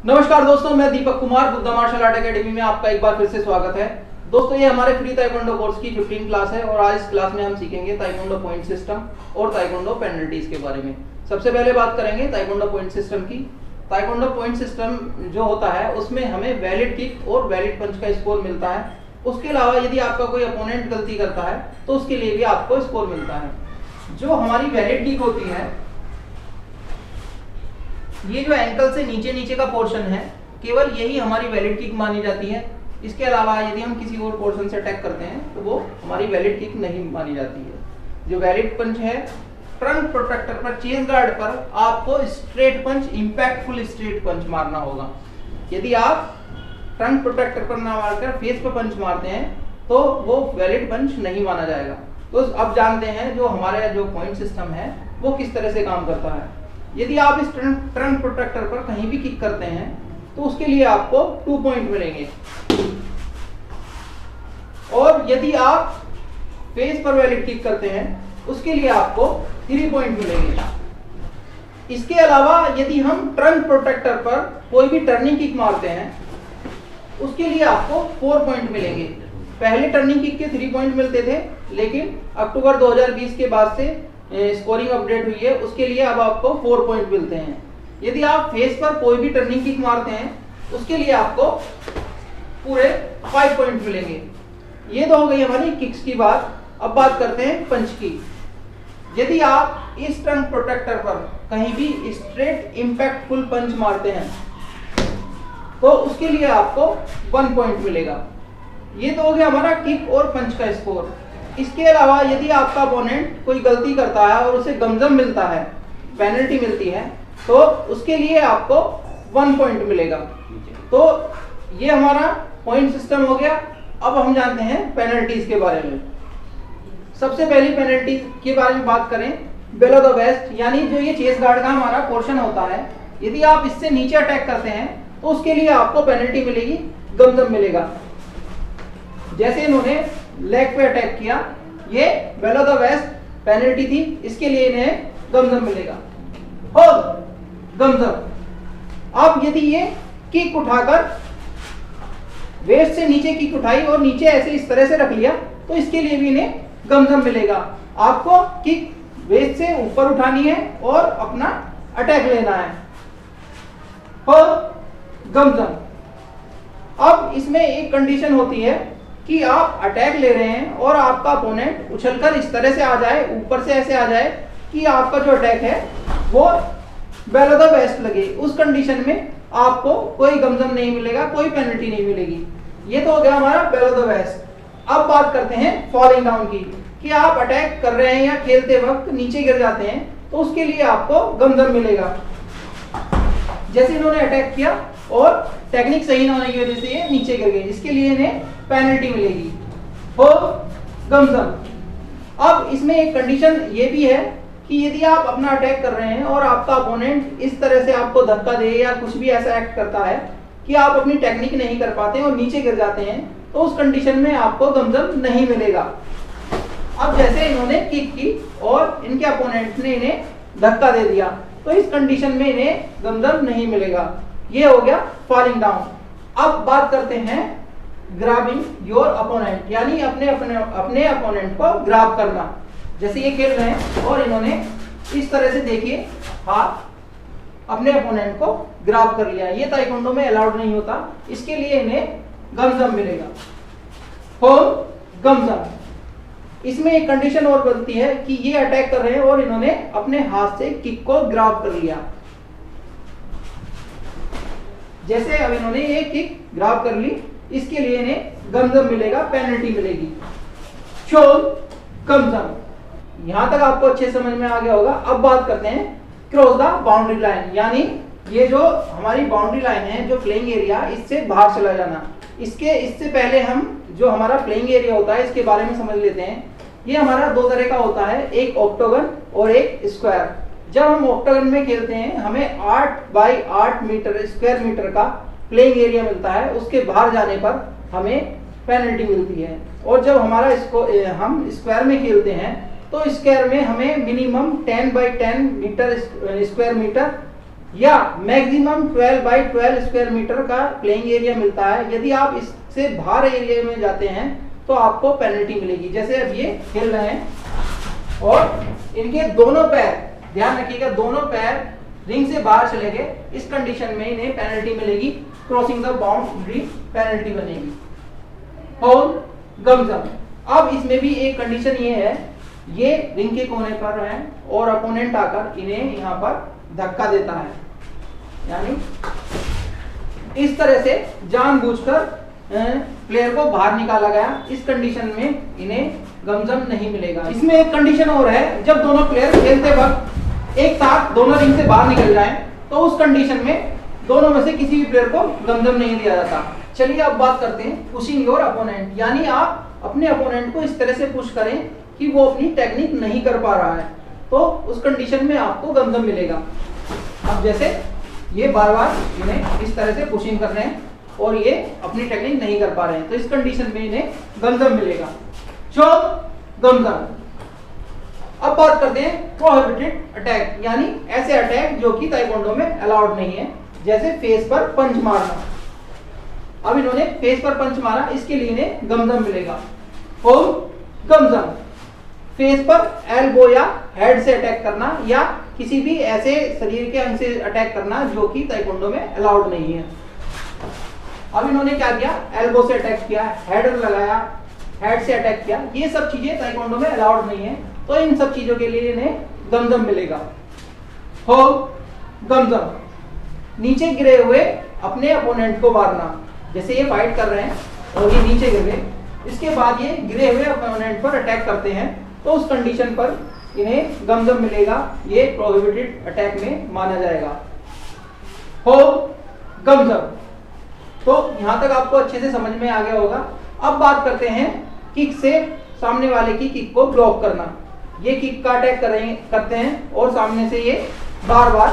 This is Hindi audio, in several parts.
नमस्कार दोस्तों, मैं Deepak Kumar Buddha martial art academy में आपका एक बार फिर से स्वागत है। दोस्तों, ये हमारे फ्री ताइक्वांडो कोर्स की 15 क्लास है और आज इस क्लास में हम सीखेंगे ताइक्वांडो पॉइंट सिस्टम और ताइक्वांडो पेनल्टीज के बारे में। सबसे पहले बात करेंगे ताइक्वांडो पॉइंट सिस्टम की। ताइक्वांडो पॉइंट सिस्टम जो होता है उसमें हमें वैलिड किक और वैलिड पंच का स्कोर मिलता है। उसके अलावा यदि आपका कोई अपोनेंट गलती करता है तो उसके लिए भी आपको स्कोर मिलता है। जो हमारी वैलिड किक होती है, ये जो एंकल से नीचे नीचे का पोर्शन है, केवल यही हमारी वैलिड किक मानी जाती है। इसके अलावा यदि हम किसी और पोर्शन से अटैक करते हैं तो वो हमारी वैलिड किक नहीं मानी जाती है। जो वैलिड पंच है, ट्रंक प्रोटेक्टर पर, चेस्ट गार्ड पर आपको स्ट्रेट पंच, इंपैक्टफुल स्ट्रेट पंच मारना होगा। यदि आप ट्रंक प्रोटेक्टर पर ना मारकर फेस पर पंच मारते हैं तो वो वैलिड पंच नहीं माना जाएगा। तो अब जानते हैं जो हमारे जो पॉइंट सिस्टम है वो किस तरह से काम करता है। यदि आप इस ट्रंक प्रोटेक्टर पर कहीं भी किक करते हैं तो उसके लिए आपको 2 पॉइंट मिलेंगे, और यदि आप फेस पर वैलिड किक करते हैं उसके लिए आपको 3 पॉइंट मिलेंगे। इसके अलावा यदि हम ट्रंक प्रोटेक्टर पर कोई भी टर्निंग किक मारते हैं उसके लिए आपको 4 पॉइंट मिलेंगे। पहले टर्निंग किक के 3 पॉइंट मिलते थे, लेकिन अक्टूबर 2020 के बाद से स्कोरिंग अपडेट हुई है, उसके लिए अब आपको 4 पॉइंट मिलते हैं। यदि आप फेस पर कोई भी टर्निंग किक मारते हैं उसके लिए आपको पूरे 5 पॉइंट मिलेंगे। ये तो हो गई हमारी किक्स की बात। अब बात करते हैं पंच की। यदि आप इस ट्रंक प्रोटेक्टर पर कहीं भी स्ट्रेट इंपैक्टफुल पंच मारते हैं तो उसके लिए आपको 1 पॉइंट मिलेगा। ये तो हो गया हमारा किक और पंच का स्कोर। इसके अलावा यदि आपका अपोनेंट कोई गलती करता है और उसे गमजम मिलता है, पेनल्टी मिलती है, तो उसके लिए आपको 1 पॉइंट मिलेगा। तो ये हमारा पॉइंट सिस्टम हो गया। अब हम जानते हैं पेनल्टीज के बारे में। सबसे पहली पेनल्टी के बारे में बात करें, बिलो द वेस्ट, यानी जो ये चेस्ट गार्ड का हमारा पोर्शन होता है, यदि आप इससे नीचे अटैक करते हैं तो उसके लिए आपको पेनल्टी मिलेगी, गमजम मिलेगा। जैसे इन्होंने लेग पे अटैक किया, ये बिलो द वेस्ट पेनल्टी थी, इसके लिए इन्हें गमजम मिलेगा और गमजम। अब यदि ये किक उठाकर वेस्ट से नीचे किक उठाई और नीचे ऐसे इस तरह से रख लिया तो इसके लिए भी इन्हें गमजम मिलेगा। आपको किक वेस्ट से ऊपर उठानी है और अपना अटैक लेना है और गमजम। अब इसमें एक कंडीशन होती है कि आप अटैक ले रहे हैं और आपका अपोनेंट उछलकर इस तरह से आ जाए, ऊपर से ऐसे आ जाए कि आपका जो अटैक है वो बिलो द वेस्ट लगे। उस कंडीशन में आपको कोई गमजम नहीं मिलेगा, कोई पेनल्टी नहीं मिलेगी। ये तो हो गया हमारा बिलो द वेस्ट। अब बात करते हैं फॉलिंग डाउन की, कि आप अटैक कर रहे हैं या खेलते वक्त नीचे गिर जाते हैं तो उसके लिए आपको गमजम मिलेगा। जैसे इन्होंने अटैक किया और टेक्निक सही ना होने की वजह से ये नीचे गिर गए, इसके लिए इन्हें पेनल्टी मिलेगी और गमजम। अब इसमें एक कंडीशन ये भी है कि यदि आप अपना अटैक कर रहे हैं और आपका अपोनेंट इस तरह से आपको धक्का दे या कुछ भी ऐसा एक्ट करता है कि आप अपनी टेक्निक नहीं कर पाते और नीचे गिर जाते हैं, तो उस कंडीशन में आपको गमजम नहीं मिलेगा। अब जैसे इन्होंने किक की और इनके अपोनेंट ने इन्हें धक्का दे दिया तो इस कंडीशन में इन्हें गमजम नहीं मिलेगा। ये हो गया फॉलिंग डाउन। अब बात करते हैं ग्रैबिंग योर अपोनेंट, यानी अपने अपोनेंट को ग्रैब करना। जैसे ये खेल रहे हैं और इन्होंने इस तरह से, देखिए, हाथ अपने अपोनेंट को ग्रैब कर लिया। ये ताइक्वांडो में अलाउड नहीं होता, इसके लिए इन्हें गमजम मिलेगा, होल्ड गमजम। इसमें एक कंडीशन और बनती है कि ये अटैक कर रहे हैं और इन्होंने अपने हाथ से किक को ग्रैब कर लिया। जैसे अब इन्होंने ये किक ग्रैब कर ली, इसके लिए इन्हें गमजम मिलेगा, पेनल्टी मिलेगी, शोल गमजम। यहां तक आपको अच्छे समझ में आ गया होगा। अब बात करते हैं क्रॉस द बाउंड्री लाइन, यानी ये जो हमारी बाउंड्री लाइन है, जो प्लेइंग एरिया, इससे बाहर चला जाना। इससे पहले हम जो हमारा प्लेइंग एरिया होता है इसके बारे में समझ लेते हैं। ये हमारा 2 तरह का होता है, एक ऑक्टागन और एक स्क्वायर। जब हम ऑक्टागन में खेलते हैं हमें 8 बाई 8 मीटर स्क्वायर मीटर का प्लेइंग एरिया मिलता है, उसके बाहर जाने पर हमें पेनल्टी मिलती है। और जब हमारा हम स्क्वायर में खेलते हैं तो स्क्वायर में हमें minimum 10 by 10 metre square metre या मैक्सिमम 12 बाई 12 स्क्वायर मीटर का प्लेइंग एरिया मिलता है। यदि आप इससे बाहर एरिया में जाते हैं तो आपको पेनल्टी मिलेगी। जैसे अब ये खेल रहे हैं और इनके दोनों पैर, ध्यान रखिएगा, दोनों पैर रिंग से बाहर चले गए, इस कंडीशन में इन्हें पेनल्टी मिलेगी, क्रॉसिंग द बाउंड्री पेनल्टी बनेगी। Foul, gums up. अब इसमें भी एक कंडीशन ये है, ये रिंग के कोने पर है और अपोनेंट आकर इन्हें यहाँ पर धक्का देता है, यानी इस तरह से जानबूझकर प्लेयर को बाहर निकाला गया, इस कंडीशन में इन्हें गमजम नहीं मिलेगा। इसमें एक कंडीशन और है, जब दोनों प्लेयर खेलते वक्त एक साथ दोनों रिंग से बाहर निकल जाएं, तो उस कंडीशन में दोनों में से किसी भी प्लेयर को गमजम नहीं दिया जाता। चलिए अब बात करते हैं पुशिंग योर अपोनेंट, यानी आप अपने अपोनेंट को इस तरह से पुश करें कि वो अपनी टेक्निक नहीं कर पा रहा है, तो उस कंडीशन में आपको गमजम मिलेगा। अब जैसे ये बार बार इन्हें इस तरह से पुशिंग कर रहे हैं और ये अपनी टेक्निक नहीं कर पा रहे हैं, तो इस कंडीशन में इन्हें गमजम मिलेगा। गमजम। अब बात करते हैं प्रोहिबिटेड अटैक, यानी ऐसे अटैक जो कि ताइक्वांडो में अलाउड नहीं है, जैसे फेस पर पंच मारना। अब इन्होंने फेस पर पंच मारा, इसके लिए इन्हें गमजम मिलेगा। और गमजम, फेस पर एल्बो या हेड से अटैक करना या किसी भी ऐसे शरीर के अंग से अटैक करना जो कि ताइक्वांडो में अलाउड नहीं है। अब इन्होंने क्या किया, एल्बो से अटैक किया, हेड लगाया, हेड से अटैक किया, ये सब चीजें ताइक्वांडो में अलाउड नहीं है, तो इन सब चीजों के लिए इन्हें गमजम मिलेगा। हो गमजम, नीचे गिरे हुए अपने अपोनेंट को मारना, जैसे ये फाइट कर रहे हैं और ये नीचे गिर गए, इसके बाद ये गिरे हुए अपोनेंट पर अटैक करते हैं, तो उस कंडीशन पर इन्हें गमजम मिलेगा, ये प्रोहिबिटेड अटैक में माना जाएगा। हो गमजम। तो यहां तक आपको अच्छे से समझ में आ गया होगा। अब बात करते हैं किक से सामने वाले की किक को ब्लॉक करना। ये किक का अटैक करते हैं और सामने से ये बार बार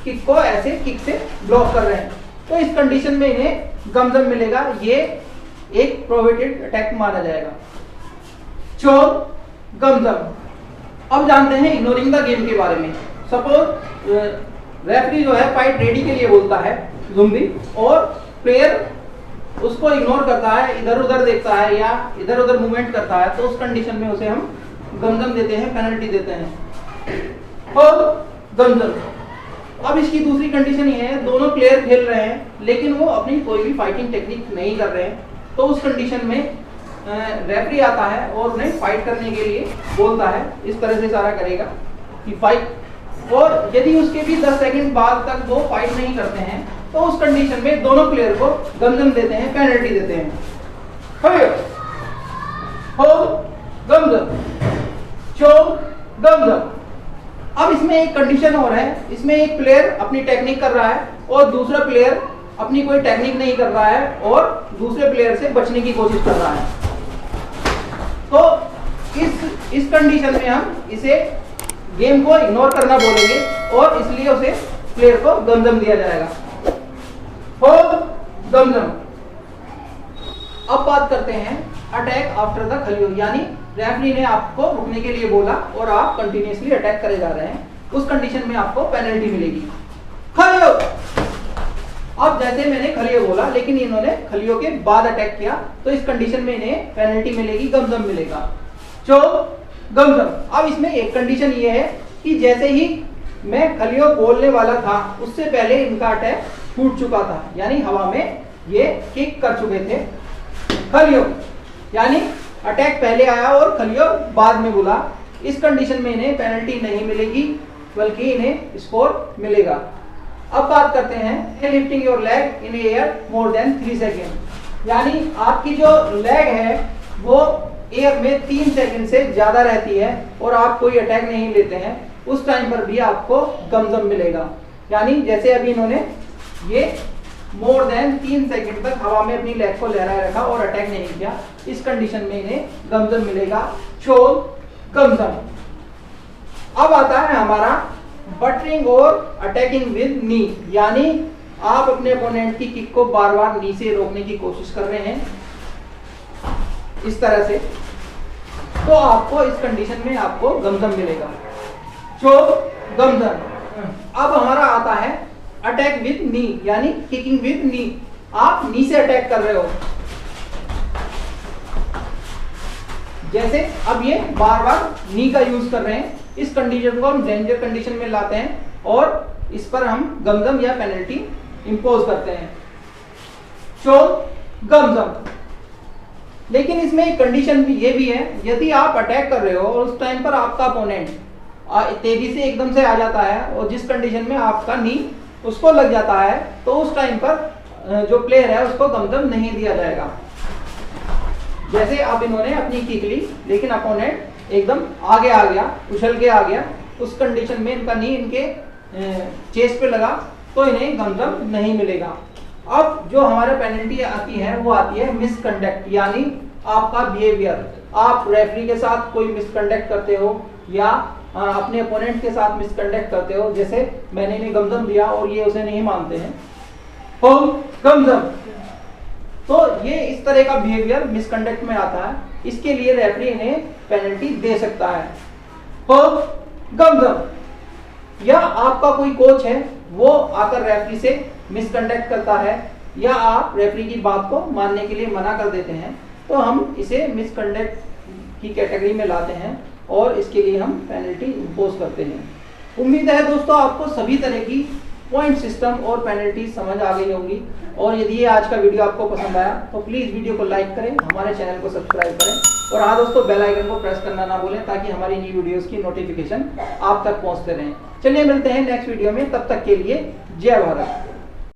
किक को ऐसे किक से ब्लॉक कर रहे हैं, तो इस कंडीशन में इन्हें गमजम मिलेगा, ये एक प्रोहिबिटेड अटैक माना जाएगा। गमजम। अब जानते हैं इग्नोरिंग द गेम के बारे में। सपोज रेफरी जो है फाइट रेडी के लिए बोलता है ज़ुम्बी, और प्लेयर उसको इग्नोर करता है, इधर उधर देखता है या इधर उधर मूवमेंट करता है, तो उस कंडीशन में उसे हम गमजम देते हैं, पेनल्टी देते हैं। और गमजम। अब इसकी दूसरी कंडीशन ये है, दोनों प्लेयर खेल रहे हैं लेकिन वो अपनी कोई भी फाइटिंग टेक्निक नहीं कर रहे हैं, तो उस कंडीशन में रेफरी आता है और उन्हें फाइट करने के लिए बोलता है, इस तरह से इशारा करेगा कि फाइट, और यदि उसके भी 10 सेकंड बाद तक वो फाइट नहीं करते हैं, तो उस कंडीशन में दोनों प्लेयर को गमजम देते हैं, पेनल्टी देते हैं। गमजम। अब इसमें एक कंडीशन और है, इसमें एक प्लेयर अपनी टेक्निक कर रहा है और दूसरा प्लेयर अपनी कोई टेक्निक नहीं कर रहा है और दूसरे प्लेयर से बचने की कोशिश कर रहा है, तो इस कंडीशन में हम इसे गेम को इग्नोर करना बोलेंगे और इसलिए उसे प्लेयर को गमजम दिया जाएगा। गमजम। अब बात करते हैं अटैक आफ्टर द खलियो, यानी रेफरी ने आपको रुकने के लिए बोला और आप कंटिन्यूअसली अटैक करे जा रहे हैं, उस कंडीशन में आपको पेनल्टी मिलेगी। खलियो। अब जैसे मैंने खलियो बोला लेकिन इन्होंने खलियो के बाद अटैक किया, तो इस कंडीशन में इन्हें पेनल्टी मिलेगी, गमजम मिलेगा। गमजम। अब इसमें एक कंडीशन ये है कि जैसे ही मैं खलियो बोलने वाला था उससे पहले इनका अटैक फूट चुका था, यानी हवा में ये किक कर चुके थे। खलियो यानी अटैक पहले आया और खलियो बाद में बोला, इस कंडीशन में इन्हें पेनल्टी नहीं मिलेगी बल्कि इन्हें स्कोर मिलेगा। अब बात करते हैं lifting your leg in air more than 3 second, यानी आपकी जो लेग है वो एयर में 3 सेकंड से ज्यादा रहती है और आप कोई अटैक नहीं लेते हैं, उस टाइम पर भी आपको गमजम मिलेगा। यानी जैसे अभी इन्होंने ये मोर देन 3 सेकंड तक हवा में अपनी लेग को लहराए रखा और अटैक नहीं किया, इस कंडीशन में इन्हें गमजम मिलेगा। गमजम। अब आता है हमारा बटरिंग और अटैकिंग विद नी, यानी आप अपने अपोनेंट की किक को बार बार नी से रोकने की कोशिश कर रहे हैं इस तरह से, तो आपको इस कंडीशन में आपको गमजम मिलेगा। गमजम। अब हमारा आता है अटैक विद नी, यानी किकिंग विद नी, आप नी से अटैक कर रहे हो। जैसे अब ये बार बार नी का यूज कर रहे हैं, इस कंडीशन को हम डेंजर कंडीशन में लाते हैं और इस पर हम गमजम या पेनल्टी इंपोज करते हैं। शो गमजम। लेकिन इसमें एक कंडीशन भी ये भी है, यदि आप अटैक कर रहे हो और उस टाइम पर आपका अपोनेंट तेजी से एकदम से आ जाता है और जिस कंडीशन में आपका नी उसको लग जाता है, तो उस टाइम पर जो प्लेयर है उसको गमजम नहीं दिया जाएगा। जैसे अब इन्होंने अपनी किक ली लेकिन अपोनेंट एकदम आगे आ गया, उछल के आ गया, उस कंडीशन में इनका नी इनके चेस्ट पे लगा तो इन्हें गमजम नहीं मिलेगा। अब जो हमारे पेनल्टी आती है वो आती है मिसकंडक्ट, यानी आपका बिहेवियर। आप रेफरी के साथ कोई मिसकंडक्ट करते हो या अपने अपोनेंट के साथ मिसकंडक्ट करते हो, जैसे मैंने इन्हें गमजम दिया और ये उसे नहीं मानते हैं, होम गमजम, तो ये इस तरह का बिहेवियर मिसकंडक्ट में आता है, इसके लिए रेफरी इन्हें पेनल्टी दे सकता है। होम गमजम। या आपका कोई कोच है वो आकर रेफरी से मिसकंडक्ट करता है या आप रेफरी की बात को मानने के लिए मना कर देते हैं, तो हम इसे मिसकंडक्ट की कैटेगरी में लाते हैं और इसके लिए हम पेनल्टी इंपोज करते हैं। उम्मीद है दोस्तों आपको सभी तरह की पॉइंट सिस्टम और पेनल्टी समझ आ गई होंगी, और यदि ये आज का वीडियो आपको पसंद आया तो प्लीज वीडियो को लाइक करें, हमारे चैनल को सब्सक्राइब करें और हाँ दोस्तों बेल आइकन को प्रेस करना ना भूलें ताकि हमारी नई वीडियोस की नोटिफिकेशन आप तक पहुंचते रहें। चलिए मिलते हैं नेक्स्ट वीडियो में, तब तक के लिए जय भारत।